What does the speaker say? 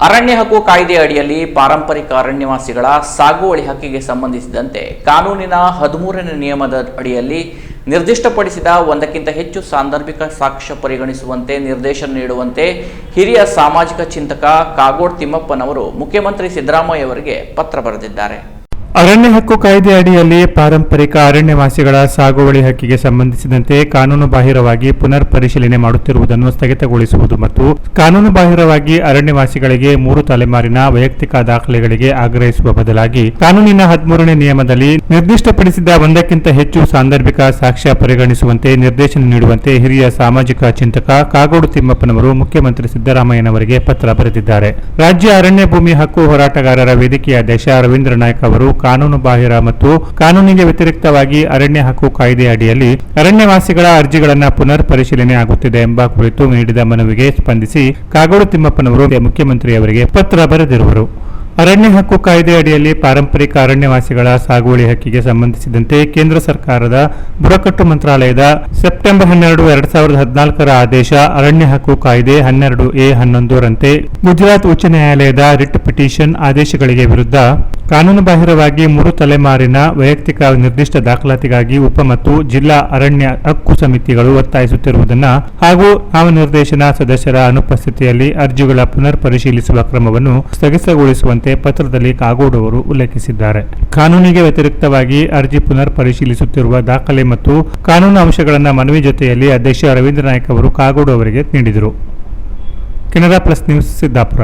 ಅರಣ್ಯ ಹಕ್ಕು ಕಾಯ್ದೆ ಅಡಿಯಲ್ಲಿ ಪಾರಂಪರಿಕ ಅರಣ್ಯವಾಸಿಗಳ ಸಾಗುವಳಿ ಹಕ್ಕಿಗೆ ಸಂಬಂಧಿಸಿದಂತೆ ಕಾನೂನಿನ 13ನೇ ನಿಯಮದ ಅಡಿಯಲ್ಲಿ ನಿರ್ದಿಷ್ಟಪಡಿಸಿದ ಒಂದಕ್ಕಿಂತ ಹೆಚ್ಚು ಸಾಂದರ್ಭಿಕ ಸಾಕ್ಷ್ಯ ಪರಿಗಣಿಸುವಂತೆ ನಿರ್ದೇಶನ ನೀಡುವಂತೆ ಹಿರಿಯ ಸಾಮಾಜಿಕ ಚಿಂತಕ ಕಾಗೋಡು ತಿಮ್ಮಪ್ಪನವರು ಮುಖ್ಯಮಂತ್ರಿ ಸಿದ್ದರಾಮಯ್ಯ ಅವರಿಗೆ ಪತ್ರ ಬರೆದಿದ್ದಾರೆ. ಅರಣ್ಯ ಹಕ್ಕು ಕಾಯ್ದೆ ಅಡಿಯಲ್ಲಿ ಪಾರಂಪರಿಕ ಅರಣ್ಯವಾಸಿಗಳ ಸಾಗುವಳಿ ಹಕ್ಕಿಗೆ ಸಂಬಂಧಿಸಿದಂತೆ ಕಾನೂನುಬಾಹಿರವಾಗಿ ಪುನರ್ ಪರಿಶೀಲನೆ ಮಾಡುತ್ತಿರುವುದನ್ನು ಸ್ಥಗಿತಗೊಳಿಸುವುದು ಮತ್ತು ಕಾನೂನುಬಾಹಿರವಾಗಿ ಅರಣ್ಯವಾಸಿಗಳಿಗೆ 3 ತಲೆಮಾರಿನ ವೈಯಕ್ತಿಕ ದಾಖಲೆಗಳಿಗೆ ಆಗ್ರಹಿಸುವ ಬದಲಾಗಿ ಕಾನೂನಿನ 13ನೇ ನಿಯಮದಲ್ಲಿ ನಿರ್ದಿಷ್ಟಪಡಿಸಿದ ಒಂದಕ್ಕಿಂತ ಹೆಚ್ಚು ಸಾಂದರ್ಭಿಕ ಸಾಕ್ಷ್ಯ ಪರಿಗಣಿಸುವಂತೆ ನಿರ್ದೇಶನ ನೀಡುವಂತೆ ಹಿರಿಯ ಸಾಮಾಜಿಕ ಚಿಂತಕ ಕಾಗೋಡು ತಿಮ್ಮಪ್ಪನವರು ಮುಖ್ಯಮಂತ್ರಿ ಸಿದ್ದರಾಮಯ್ಯನವರಿಗೆ ಪತ್ರ ಬರೆದಿದ್ದಾರೆ. ರಾಜ್ಯ ಅರಣ್ಯ ಭೂಮಿ ಹಕ್ಕು ಹೋರಾಟಗಾರರ ವೇದಿಕೆಯ ಅಧ್ಯಕ್ಷ ರವೀಂದ್ರ ನಾಯ್ಕ ಅವರು ಕಾನೂನು ಬಾಹಿರ ಮತ್ತು ಕಾನೂನಿಗೆ ವ್ಯತಿರಿಕ್ತವಾಗಿ ಅರಣ್ಯ ಹಕ್ಕು ಕಾಯ್ದೆ ಅಡಿಯಲ್ಲಿ ಅರಣ್ಯವಾಸಿಗಳ ಅರ್ಜಿಗಳನ್ನು ಪುನರ್ ಪರಿಶೀಲನೆ ಆಗುತ್ತಿದೆ ಎಂಬ ಕುರಿತು ನೀಡಿದ ಮನವಿಗೆ ಸ್ಪಂದಿಸಿ ಕಾಗೋಡು ತಿಮ್ಮಪ್ಪನವರು ಮುಖ್ಯಮಂತ್ರಿಯವರಿಗೆ ಪತ್ರ ಬರೆದಿರುವರು. ಅರಣ್ಯ ಹಕ್ಕು ಕಾಯ್ದೆ ಅಡಿಯಲ್ಲಿ ಪಾರಂಪರಿಕ ಅರಣ್ಯವಾಸಿಗಳ ಸಾಗುವಳಿ ಹಕ್ಕಿಗೆ ಸಂಬಂಧಿಸಿದಂತೆ ಕೇಂದ್ರ ಸರ್ಕಾರದ ಬುಡಕಟ್ಟು ಮಂತ್ರಾಲಯದ ಸೆಪ್ಟೆಂಬರ್ 12, 2014ರ ಆದೇಶ ಅರಣ್ಯ ಹಕ್ಕು ಕಾಯ್ದೆ 12A11 ರಂತೆ ಗುಜರಾತ್ ಉಚ್ಚ ನ್ಯಾಯಾಲಯದ ರಿಟ್ ಪಿಟಿಷನ್ ಆದೇಶಗಳಿಗೆ ವಿರುದ್ಧ ಕಾನೂನುಬಾಹಿರವಾಗಿ 3 ತಲೆಮಾರಿನ ವೈಯಕ್ತಿಕ ನಿರ್ದಿಷ್ಟ ದಾಖಲಾತಿಗಾಗಿ ಉಪ ಮತ್ತು ಜಿಲ್ಲಾ ಅರಣ್ಯ ಹಕ್ಕು ಸಮಿತಿಗಳು ಒತ್ತಾಯಿಸುತ್ತಿರುವುದನ್ನು ಹಾಗೂ ನಾಮನಿರ್ದೇಶನ ಸದಸ್ಯರ ಅನುಪಸ್ಥಿತಿಯಲ್ಲಿ ಅರ್ಜಿಗಳ ಪುನರ್ ಪರಿಶೀಲಿಸುವ ಕ್ರಮವನ್ನು ಸ್ಥಗಿತಗೊಳಿಸುವಂತೆ ಪತ್ರದಲ್ಲಿ ಕಾಗೋಡು ಅವರು ಉಲ್ಲೇಖಿಸಿದ್ದಾರೆ. ಕಾನೂನಿಗೆ ವ್ಯತಿರಿಕ್ತವಾಗಿ ಅರ್ಜಿ ಪುನರ್ ಪರಿಶೀಲಿಸುತ್ತಿರುವ ದಾಖಲೆ ಮತ್ತು ಕಾನೂನು ಅಂಶಗಳನ್ನು ಮನವಿ ಜೊತೆಯಲ್ಲಿ ಅಧ್ಯಕ್ಷ ರವೀಂದ್ರ ನಾಯ್ಕ ಅವರು ಕಾಗೋಡು ಅವರಿಗೆ ನೀಡಿದರು. Canara plus news, Siddapura.